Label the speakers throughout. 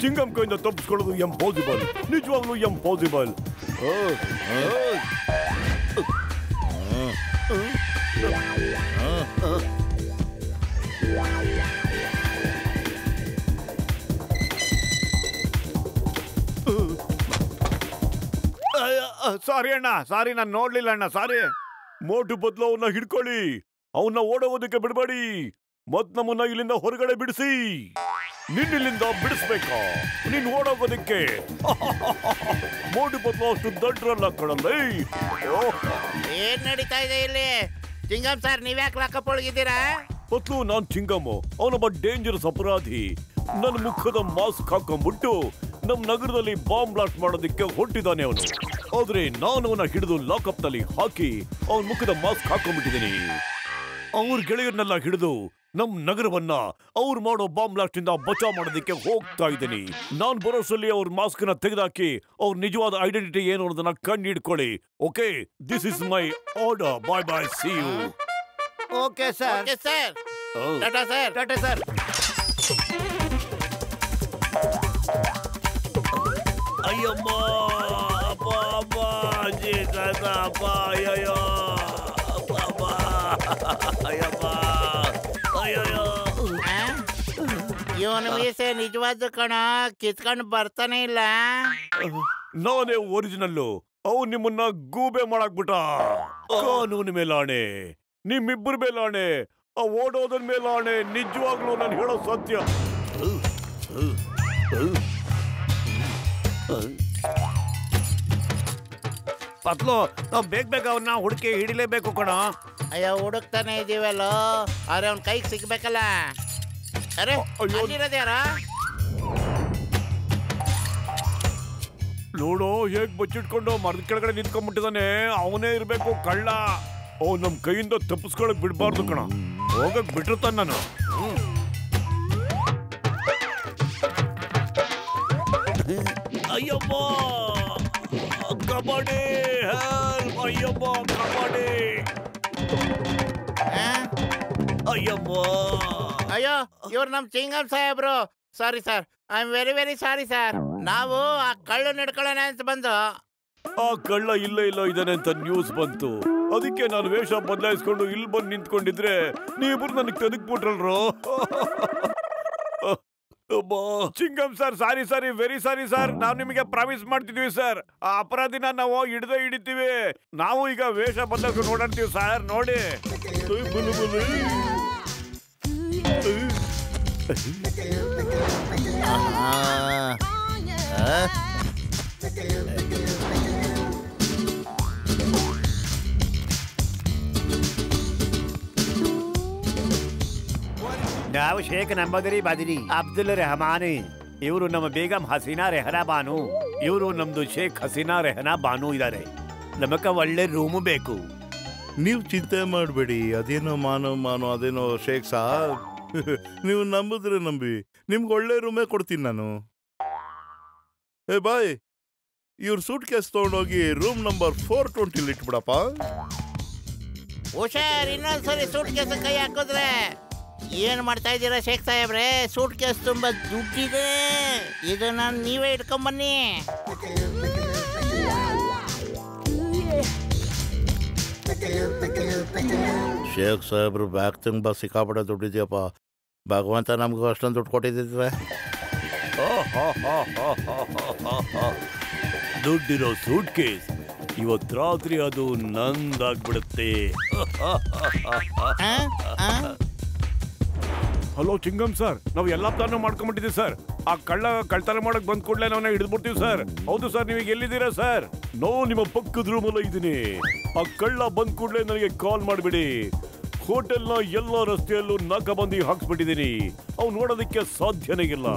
Speaker 1: ಚಿಂಗಂ ಕೈಯಿಂದ ತಪ್ಪಿಸ್ಕೊಳ್ಳೋದು ಇಂಪಾಸಿಬಲ್, ನಿಜವಾಗ್ಲೂ ಇಂಪಾಸಿಬಲ್. ಸಾರಿ ಅಣ್ಣ, ಸಾರಿ, ನಾನು ನೋಡ್ಲಿಲ್ಲ ಅಣ್ಣ, ಸಾರಿ. ಮೋಟು ಬದಲು ಅವನ್ನ ಹಿಡ್ಕೊಳ್ಳಿ, ಅವನ್ನ ಓಡೋಗೋದಕ್ಕೆ ಬಿಡಬೇಡಿ, ಮತ್ ನಮ್ಮನ್ನ ಇಲ್ಲಿಂದ ಹೊರಗಡೆ ಬಿಡಿಸಿ. ನಿನ್ನಿಲ್ಲಿಂದ ಬಿಡಿಸ್ಬೇಕಾ? ನೀನ್ ಓಡೋಗೋದಕ್ಕೆ ಮೋಟು ಬದಲು ಅಷ್ಟು ದಡ್ರಲ್ಲ ಕಣಲ್ಲಿ.
Speaker 2: ಏನ್ ನಡೀತಾ ಇದೆ ಇಲ್ಲಿ? ಚಿಂಗಂ ಸರ್, ನೀವ್ಯಾಕೆ ಲಾಕಪ್ ಒಳಗಿದ್ದೀರಾ?
Speaker 1: ಮೊದ್ಲು ನಾನ್ ಚಿಂಗಮ್ಮ, ಅವನೊಬ್ಬ ಡೇಂಜರಸ್ ಅಪರಾಧಿ. ನನ್ನ ಮುಖದ ಮಾಸ್ಕ್ ಹಾಕೊಂಡ್ಬಿಟ್ಟು ನಮ್ ನಗರದಲ್ಲಿ ಬಾಂಬ್ ಬ್ಲಾಸ್ಟ್ ಮಾಡೋದಕ್ಕೆ ಹೊರಟಿದ್ದಾನೆ ಅವನು. ಆದ್ರೆ ನಾನು ಅವನ ಹಿಡಿದು ಲಾಕಪ್ ನಲ್ಲಿ ಹಾಕಿ ಅವನ ಮುಖದ ಮಾಸ್ಕ್ ಹಾಕೊಂಡ್ಬಿಟ್ಟಿದ್ದೀನಿ. ಅವ್ರ ಗೆಳೆಯರನ್ನೆಲ್ಲ ಹಿಡಿದು ನಮ್ ನಗರವನ್ನ ಅವ್ರು ಮಾಡೋ ಬಾಂಬ್ ಬ್ಲಾಸ್ಟ್ ಇಂದ ಬಚಾವ್ ಮಾಡೋದಕ್ಕೆ ಹೋಗ್ತಾ ಇದ್ದೀನಿ. ನಾನ್ ಬರೋಷ್ಟರಲ್ಲಿ ಅವ್ರ ಮಾಸ್ಕ್ ನ ತೆಗೆದಾಕಿ ಅವ್ರ ನಿಜವಾದ ಐಡೆಂಟಿಟಿ ಏನು ಅನ್ನೋದನ್ನ ಕಂಡು ಹಿಡ್ಕೊಳ್ಳಿ. Okay, this is my order. Bye bye, see you.
Speaker 2: Okay sir. Okay sir. Tata sir. Tata sir.
Speaker 1: ಅಯ್ಯಮ್ಮ, ಅಪ್ಪ ಅಪ್ಪ, ಅಜ್ಜಿ ತಾತ, ಅಪ್ಪ, ಅಯ್ಯಯ್ಯೋ, ಅಪ್ಪ ಅಪ್ಪ, ಅಯ್ಯಪ್ಪ, ಅಯ್ಯಯ್ಯೋ.
Speaker 2: ಇವನು ಮೀಸೆ ನಿಜವಾದ ಕಣ, ಕಿತ್ಕೊಂಡು ಬರ್ತಾನೆ ಇಲ್ಲ.
Speaker 1: ನಾನೇ ಒರಿಜಿನಲ್ಲು. ಅವ್ನು ನಿಮ್ಮನ್ನ ಗೂಬೆ ಮಾಡಾಕ್ಬಿಟ್ಟ. ಕಾನೂನು ಮೇಲಾಣೆ, ನಿಮ್ಮಿಬ್ಬರ ಮೇಲಾಣೆ, ಆ ಓಡೋದ್ರ ಮೇಲಾಣೆ. ನಿಜವಾಗ್ಲೂ ನಾನು ಹೇಳೋ ಸತ್ಯ. ಪತ್ಲು, ನಾವು ಬೇಗ ಅವನ್ನ ಹುಡುಕಿ ಹಿಡಿಲೇಬೇಕು ಕಣ.
Speaker 2: ಅಯ್ಯೋ, ಹುಡುಕ್ತಾನೆ ಇದೀವಲ್ಲ, ಆದ್ರೆ ಅವ್ನ ಕೈಗೆ ಸಿಗ್ಬೇಕಲ್ಲ. ಅರೆ, ಅಲ್ಲಿರೋದ್ಯಾರ?
Speaker 1: ನೋಡು ಹೇಗ್ ಬಚ್ಚಿಟ್ಕೊಂಡು ಮರದ ಕೆಳಗಡೆ ನಿಂತ್ಕೊಂಡ್ಬಿಟ್ಟಿದಾನೆ. ಅವನೇ ಇರ್ಬೇಕು ಕಳ್ಳ. ಅವ್ ನಮ್ ಕೈಯಿಂದ ತಪ್ಪಿಸ್ಕೊಳಕ್ ಬಿಡ್ಬಾರ್ದು ಕಣ. ಹೋಗಕ್ ಬಿಟ್ಟಿರ್ತಾನ ನಾನು. ಅಯ್ಯಮ್ಮ, ಕಬಡ್ಡಿ, ಅಯ್ಯಮ್ಮ, ಕಬಡ್ಡಿ, ಅಯ್ಯಮ್ಮ.
Speaker 2: ಅಯ್ಯೋ, ಇವ್ರು ನಮ್ ಚಿಂಗಂ ಸಾಹೇಬ್ರು. Sorry sir, I am very very sorry sir. ನಾವು ಆ ಕಳ್ಳು ನಡ್ಕೊಳ್ಳೋಣ ಅಂತ ಬಂದು.
Speaker 1: ಆ ಕಳ್ಳ ಇಲ್ಲ ಇದ್ದಾನೆ ಅಂತ ನ್ಯೂಸ್ ಬಂತು. ಅದಕ್ಕೆ ನಾನು ವೇಷ ಬದಲಾಯಿಸ್ಕೊಂಡು ಇಲ್ಲಿ ಬಂದು ನಿಂತ್ಕೊಂಡಿದ್ರೆ ನೀವಿಬ್ರು ನನಗೆ ತೆಗೆದ್ಬಿಟ್ರಲ್ರು. ಚಿಂಗಂ ಸರ್, ಸಾರಿ, ವೆರಿ ಸಾರಿ ಸರ್. ನಾವು ನಿಮಗೆ ಪ್ರಾಮಿಸ್ ಮಾಡ್ತಿದ್ವಿ ಸರ್, ಆ ಅಪರಾಧಿನ ನಾವು ಹಿಡಿತೀವಿ. ನಾವು ಈಗ ವೇಷ ಬದಲಾಯಿಸ್ಕೊಂಡು ಓಡಾಡ್ತೀವಿ ಸರ್. ನೋಡಿ, ನಾವು ಶೇಖ್ ನಂಬದರಿ ಬದರಿ ಅಬ್ದುಲ್ ರೆಹಮಾನಿ. ಇವರು ನಮ್ಮ ಬೇಗಂ ಹಸೀನಾ ರೆಹನಾ ಬಾನು. ಇವರು ನಮ್ದು ಶೇಖ್ ಹಸೀನಾ ರೆಹನಾ ಬಾನು ಇದ್ದಾರೆ. ನಮಗ ಒಳ್ಳೆ ರೂಮು ಬೇಕು.
Speaker 3: ನೀವು ಚಿಂತೆ ಮಾಡಬೇಡಿ. ಅದೇನೋ ಮಾನೋ ಅದೇನೋ ಶೇಖ್ ಸಾಬ್, ನೀವು ನಂಬಿದ್ರೆ ನಂಬಿ, ನಿಮ್ಗೆ ಒಳ್ಳೆ ರೂಮೇ ಕೊಡ್ತೀನಿ ನಾನು. ಏ ಬಾಯ್, ಇವ್ರ ಸೂಟ್ ಕೇಸ್ ತಗೊಂಡೋಗಿ ರೂಮ್ ನಂಬರ್ 420 ಇಟ್ಬಿಡಪ್ಪ.
Speaker 2: ಹುಷಾರ್, ಇನ್ನೊಂದ್ಸರಿ ಸೂಟ್ ಕೇಸ್ ಕೈ ಹಾಕಿದ್ರೆ. ಏನ್ ಮಾಡ್ತಾ ಇದ್ದೀರಾ ಶೇಖ್ ಸಾಹೇಬ್ರೆ? ಸೂಟ್ ಕೇಸ್ ತುಂಬಾ ದುಡ್ಡಿದೆ, ಇದನ್ನ ನೀವೇ ಇಟ್ಕೊಂಬನ್ನಿ.
Speaker 3: ಶೇಖ್ ಸಾಹೇಬ್ರು ಬ್ಯಾಗ್ ತುಂಬ ಸಿಕ್ಕಾಪಟ್ಟೆ ದುಡ್ಡಿದ್ಯಪ್ಪ. ಭಗವಂತ ನಮ್ಗೂ ಅಷ್ಟೊಂದು ದುಡ್ಡು ಕೊಟ್ಟಿದ್ದಿದ್ರೆ.
Speaker 1: ದುಡ್ಡಿರೋ ಸೂಟ್ ಕೇಸ್ ಇವತ್ತು ರಾತ್ರಿ ಅದು ನಂದಾಗ್ಬಿಡುತ್ತೆ. ಹಲೋ ಚಿಂಗಂ ಸರ್, ನಾವು ಎಲ್ಲಾ ಪ್ಲಾನ್ ಮಾಡ್ಕೊಂಡ್ಬಿಟ್ಟಿದ್ದೀವಿ ಸರ್. ಆ ಕಳ್ತನ ಮಾಡಕ್ ಬಂದ್ ಕೂಡಲೇ ನಾವನ್ನ ಹಿಡಿದ್ಬಿಡ್ತೀವಿ ಸರ್. ಹೌದು ಸರ್, ನೀವೀಗ ಎಲ್ಲಿದ್ದೀರಾ ಸರ್? ನಾವು ನಿಮ್ಮ ಪಕ್ಕದ ರೂಮಲ್ಲ ಇದ್ದೀನಿ. ಆ ಕಳ್ಳ ಬಂದ್ ಕೂಡಲೇ ನನಗೆ ಕಾಲ್ ಮಾಡಿಬಿಡಿ. ಹೋಟೆಲ್ನ ಎಲ್ಲ ರಸ್ತೆಯಲ್ಲೂ ನಾಕಾಬಂದಿ ಹಾಕ್ಸ್ಬಿಟ್ಟಿದ್ದೀನಿ. ಅವ್ನು ನೋಡೋದಕ್ಕೆ ಸಾಧ್ಯನೇ ಇಲ್ಲ.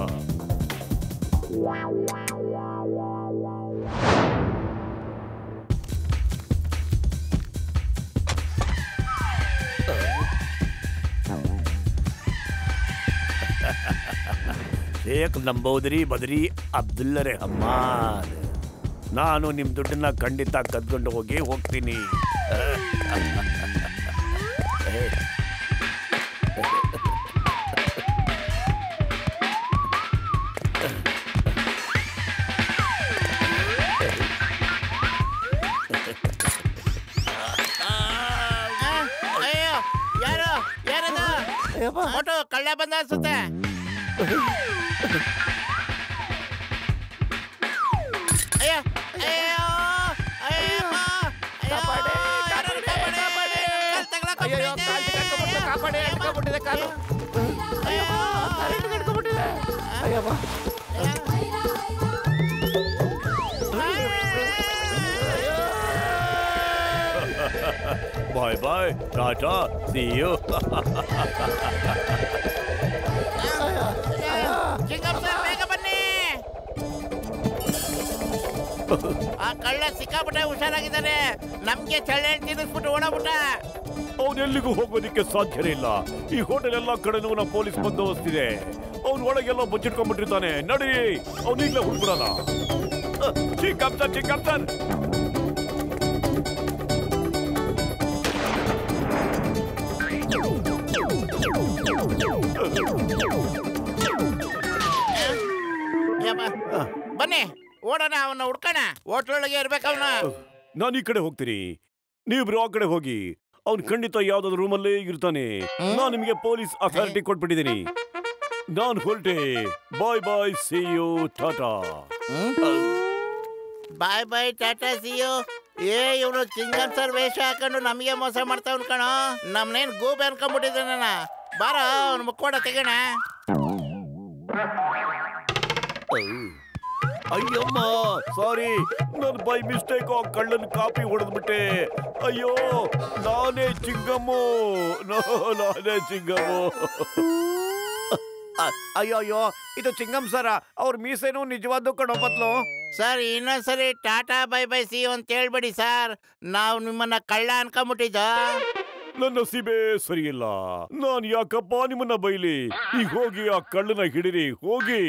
Speaker 1: ಶೇಖ್ ನಂಬೋದರಿ ಬದರಿ ಅಬ್ದುಲ್ ರೆಹಮಾನ್. ನಾನು ನಿಮ್ಮ ದುಡ್ಡನ್ನ ಖಂಡಿತ ಕದ್ಕೊಂಡು ಹೋಗ್ತೀನಿ.
Speaker 2: ಮೋಟು ಕಳ್ಳ ಬಂದ ಅನ್ಸುತ್ತೆ. ಅಯ್ಯೋ ಅಯ್ಯೋ ಅಯ್ಯಪ್ಪ
Speaker 1: ಬಾಯ್ ಬಾಯ್ ಟಾಟಾ ಸಿ ಯು.
Speaker 2: ಬೇಗ ಬನ್ನಿ. ಆ ಕಳ್ಳ ಸಿಕ್ಕಾಬಿಟ್ಟೆ ಹುಷಾರಾಗಿದ್ದಾನೆ. ನಮ್ಗೆ ಚಳ್ಳೆ ತಿನ್ನಿಸ್ಬಿಟ್ಟು ಓಡಾಬಿಟ್ಟ.
Speaker 1: ಅವನು ಎಲ್ಲಿಗೂ ಹೋಗೋದಿಕ್ಕೆ ಸಾಧ್ಯನೇ ಇಲ್ಲ. ಈ ಹೋಟೆಲ್ ಎಲ್ಲ ಕಡೆನೂ ಪೊಲೀಸ್ ಬಂದೋಬಸ್ತ್ ಇದೆ. ಅವ್ನು ಒಳಗೆಲ್ಲ ಬಚ್ಚಿಟ್ಕೊಂಡ್ಬಿಟ್ಟಿರ್ತಾನೆ. ನಡಿ, ಅವ್ನು ಈಗಲೇ ಹುಡ್ಬಿಡಲ್ಲ. ಚಿಕ್ಕಪ್ಸರ್ ಚಿಕ್ಕಪ್ಸರ್
Speaker 2: ಬನ್ನಿ ಓಡೋಣ, ಅವನ್ನ ಹುಡ್ಕೋಣ. ಹೋಟ್ಲೊಳಗೆ ಇರ್ಬೇಕು ಅವನ.
Speaker 1: ನಾನು ಈ ಕಡೆ ಹೋಗ್ತೀನಿ, ನೀವಿಬ್ರು ಆ ಕಡೆ ಹೋಗಿ. ಅವ್ನು ಖಂಡಿತ ಯಾವ್ದಾದ್ರು ರೂಮಲ್ಲೇ ಇರ್ತಾನೆ. ನಾನು ನಿಮಗೆ ಪೊಲೀಸ್ ಅಥಾರಿಟಿ ಕೊಟ್ಬಿಟ್ಟಿದ್ದೀನಿ. ನಾನು ಹೊರಟೆ. Bye bye see you tata.
Speaker 2: Bye bye tata see you. ಇವನು ಚಿಂಗನ್ ಸರ್ ವೇಷ ಹಾಕೊಂಡು ನಮಗೆ ಮೋಸ ಮಾಡ್ತಾವ್ ಕಣೋ. ನಮ್ನೇನ್ ಗೂಬೆ ಅನ್ಕೊಂಡ್ಬಿಟ್ಟಿದ್ದಾನ. ಬಾರ ಅವ್ನ ಮುಕ್ಕೋಡ ತೆಗೋಣ.
Speaker 1: ಅಯ್ಯಮ್ಮ ಸಾರಿ, ನಾನು ಬೈ ಮಿಸ್ಟೇಕ್ ಆ ಕಳ್ಳನ ಕಾಪಿ ಹೊಡೆದ್ಬಿಟ್ಟೆ. ಅಯ್ಯೋ, ನಾನೇ ಚಿಂಗಮ್ಮು, ನಾನೇ ಚಿಂಗಮ್ಮು.
Speaker 4: ಅಯ್ಯೋ ಅಯ್ಯೋ, ಇದು ಚಿಂಗಮ್ ಸರ. ಅವ್ರ ಮೀಸೆನೂ ನಿಜವಾದ ಕಣೋ ಬದ್ಲು.
Speaker 2: ಸರ್ ಇನ್ನೊಂದ್ಸರಿ tata bye bye see you ಅಂತ ಹೇಳ್ಬೇಡಿ ಸರ್. ನಾವು ನಿಮ್ಮನ್ನ ಕಳ್ಳ ಅನ್ಕೊಂಬಿಟ್ಟಿದ್ದ.
Speaker 1: ನನ್ನ ನಸೀಬೆ ಸರಿಯಿಲ್ಲ. ನಾನು ಯಾಕಪ್ಪ ನಿಮ್ಮನ್ನ ಬೈಲಿ. ಈಗ ಹೋಗಿ ಆ ಕಳ್ಳನ ಹಿಡಿರಿ, ಹೋಗಿ.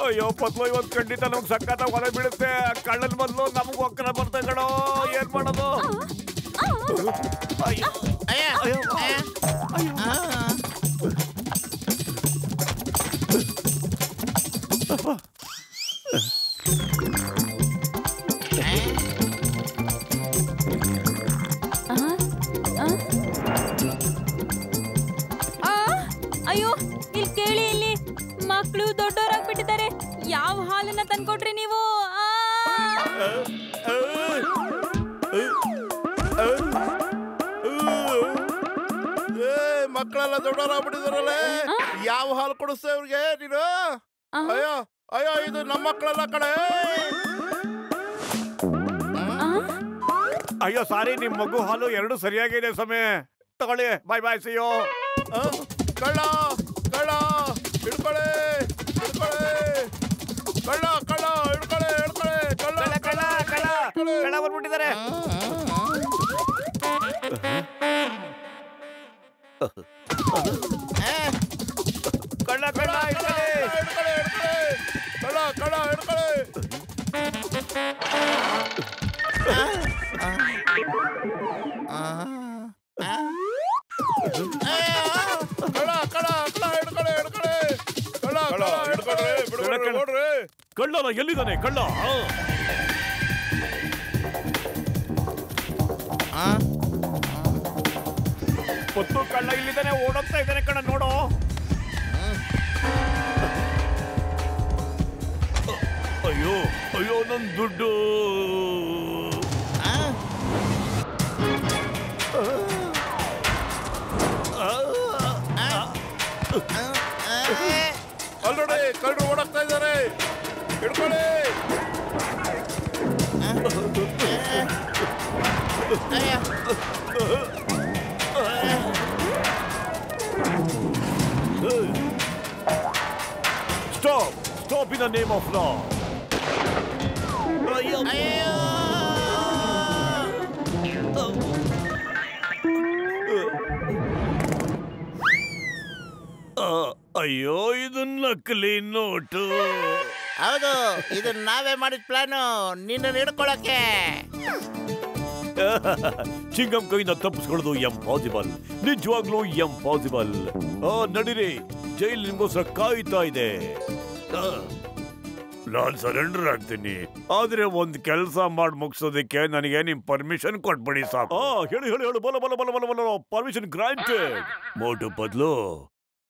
Speaker 1: ಅಯ್ಯೋ ಪತ್ವ, ಇವತ್ತು ಖಂಡಿತ ನಮ್ಗೆ ಸಕ್ಕತ್ತ ಹೊರ ಬೀಳುತ್ತೆ. ಕಳ್ಳನ ಬದಲು ನಮಗ್ ಒಕ್ಕರ ಬರ್ತಾ ಕಣೋ. ಏನ್ ಮಾಡೋದು?
Speaker 5: ಅಯ್ಯೋ, ಇಲ್ಲಿ ಕೇಳಿ, ಇಲ್ಲಿ ಮಕ್ಕಳು ದೊಡ್ಡವರಾಗ್ಬಿಟ್ಟಿದ್ದಾರೆ. ಯಾವ ಹಾಲನ್ನ ತಂದ್ಕೊಟ್ರಿ ನೀವು?
Speaker 3: ಮಕ್ಕಳೆಲ್ಲ ದೊಡ್ಡವರಾಗ್ಬಿಟ್ಟಿದಾರಲ್ಲ. ಯಾವ ಹಾಲು ಕೊಡಿಸ್ತೇ ಅವ್ರಿಗೆ ನೀನು? ಅಯ್ಯೋ ಅಯ್ಯೋ, ಇದು ನಮ್ಮ ಮಕ್ಕಳೆಲ್ಲ ಕಡೆ.
Speaker 4: ಅಯ್ಯೋ ಸಾರಿ, ನಿಮ್ ಮಗು ಹಾಲು ಎರಡು ಸರಿಯಾಗಿದೆ ಸಮಯ. ತಗೊಳ್ಳಿ, ಬಾಯ್ ಬಾಯ್ ಸಿ ಯು.
Speaker 3: ಕಳ್ಳ ಕಳ್ಳ ಹಿಡ್ಕೊಳ್ಳಿ, ಹಿಡ್ಕೊಳ್ಳಿ. ಕಳ್ಳ ಕಳ್ಳ ಹಿಡ್ಕೊಳ್ಳಿ, ಹಿಡ್ಕೊಳ್ಳಿ. ಕಳ್ಳ
Speaker 4: ಕಳ್ಳ ಕಳ್ಳ ಕಳ್ಳ ಬಂದ್ಬಿಟ್ಟಿದ್ದಾರೆ. ಕಳ್ಳ ಕಳ್ಳ ಹಿಡ್ಕೊಳ್ಳಿ,
Speaker 3: ಹಿಡ್ಕೊಳ್ಳಿ, ಹಿಡ್ಕೊಳ್ಳಿ. ಕಳ್ಳ ಕಳ್ಳ ಹಿಡ್ಕೊಳ್ಳಿ. ಕಳ್ಳ ಕಳ್ಳ ಕಳ್ಳ ಹಿಡ್ಕೊಳ್ಳಿ, ಹಿಡ್ಕೊಳ್ಳಿ. ಕಳ್ಳ ಕಳ್ಳ ಹಿಡ್ಕೊಳ್ಳಿ, ಬಿಡ್ಬೇಡ್ರಿ, ನೋಡ್ರಿ.
Speaker 1: ಕಳ್ಳನ ಎಲ್ಲಿದ್ದಾನೆ ಕಳ್ಳ?
Speaker 4: ಪತ್ತು ಕಳ್ಳ ಇಲ್ಲಿದ್ದಾನೆ, ಓಡೋಗ್ತಾ ಇದ್ದಾನೆ ಕಣ, ನೋಡು.
Speaker 1: ಅಯ್ಯೋ ಅಯ್ಯೋ, ನನ್ ದುಡ್ಡು.
Speaker 3: ಅಲ್ನೋಡಿ, ಕಳ್ಳರು ಓಡಾಗ್ತಾ ಇದ್ದಾರೆ. ಹಿಡ್ಕೊಳ್ಳಿ.
Speaker 1: Stop! Stop in the name of law! ಅಯ್ಯೋ ಇದು ನಕಲಿ ನೋಟು.
Speaker 2: ಹೌದು, ಇದು ನಾವೇ ಮಾಡಿದ ಪ್ಲಾನು ನಿನ್ನ ಹಿಡ್ಕೊಳಕ್ಕೆ.
Speaker 1: ಚಿಂಗಂ ಕೈಯಿಂದ ತಪ್ಪಿಸ್ಕೊಳ್ಳೋದು ಎಂಪಾಸಿಬಲ್, ನಿಜವಾಗ್ಲೂ ಎಂಪಾಸಿಬಲ್. ನಡೀರಿ, ಜೈಲ್ ನಿಮ್ಗೋಸ್ಕರ ಕಾಯ್ತಾ ಇದೆ. ನಾನ್ ಸರೆಂಡರ್ ಆಗ್ತೀನಿ, ಆದ್ರೆ ಒಂದ್ ಕೆಲಸ ಮಾಡಿ ಮುಗಿಸೋದಕ್ಕೆ ನನಗೆ ನಿಮ್ ಪರ್ಮಿಷನ್ ಕೊಟ್ಬಿಡಿ ಸಾಕು. ಹೇಳು ಹೇಳು ಹೇಳು, ಬಲ ಬಲ ಬಲ ಬಲ ಬಲ, ಪರ್ಮಿಷನ್ ಗ್ರಾಂಟೆಡ್. ಮೋಟು ಬದಲು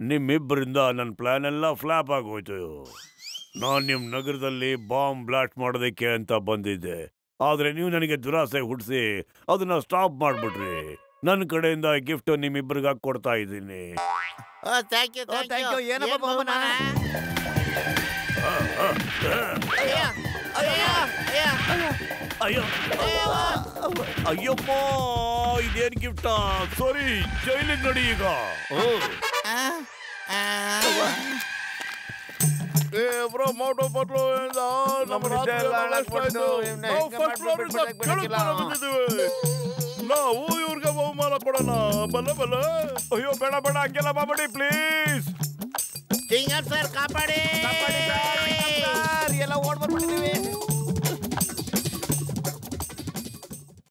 Speaker 1: ನಿಮ್ಮಿಬ್ಬರಿಂದ ನನ್ನ ಪ್ಲಾನ್ ಎಲ್ಲ ಫ್ಲಾಪ್ ಆಗೋಯ್ತು. ನಾನ್ ನಿಮ್ ನಗರದಲ್ಲಿ ಬಾಂಬ್ ಬ್ಲಾಸ್ಟ್ ಮಾಡೋದಕ್ಕೆ ಅಂತ ಬಂದಿದ್ದೆ, ಆದ್ರೆ ನೀವು ನನಗೆ ದುರಾಸೆ ಹುಟ್ಟಿಸಿ ಅದನ್ನ ಸ್ಟಾಪ್ ಮಾಡ್ಬಿಟ್ರಿ. ನನ್ನ ಕಡೆಯಿಂದ ಗಿಫ್ಟ್ ನಿಮ್ಮಿಬ್ಬರಿಗ ಕೊಡ್ತಾ ಇದ್ದೀನಿ.
Speaker 2: Thank you thank you.
Speaker 4: ಏನಪ್ಪ ಬಹುಮಾನ?
Speaker 1: ಅಯ್ಯೋ ಅಯ್ಯಪ್ಪ, ಇದೇನ್ ಗಿಫ್ಟಾ? ಸಾರಿ, ಜೈಲಿಗೆ ನಡಿ ಈಗ.
Speaker 3: ಬ್ರೋ ಮೋಟು ಬಟ್ಲು ನಾವು ಇವ್ರಿಗೆ ಬಹುಮಾನ ಕೊಡೋಣ. ಬಲ್ಲ ಬಲ್ಲ.
Speaker 1: ಅಯ್ಯೋ ಬೇಡ ಬೇಡ, ಹಂಗೆಲ್ಲ ಮಾಡ್ಬೇಡಿ ಪ್ಲೀಸ್.
Speaker 2: ಚಿಂಗಂ ಸರ್ ಕಾಪಾಡಿ.
Speaker 4: ಎಲ್ಲ ಓಡ್ ಬರ್ಬಿಟ್ಟಿದೀವಿ.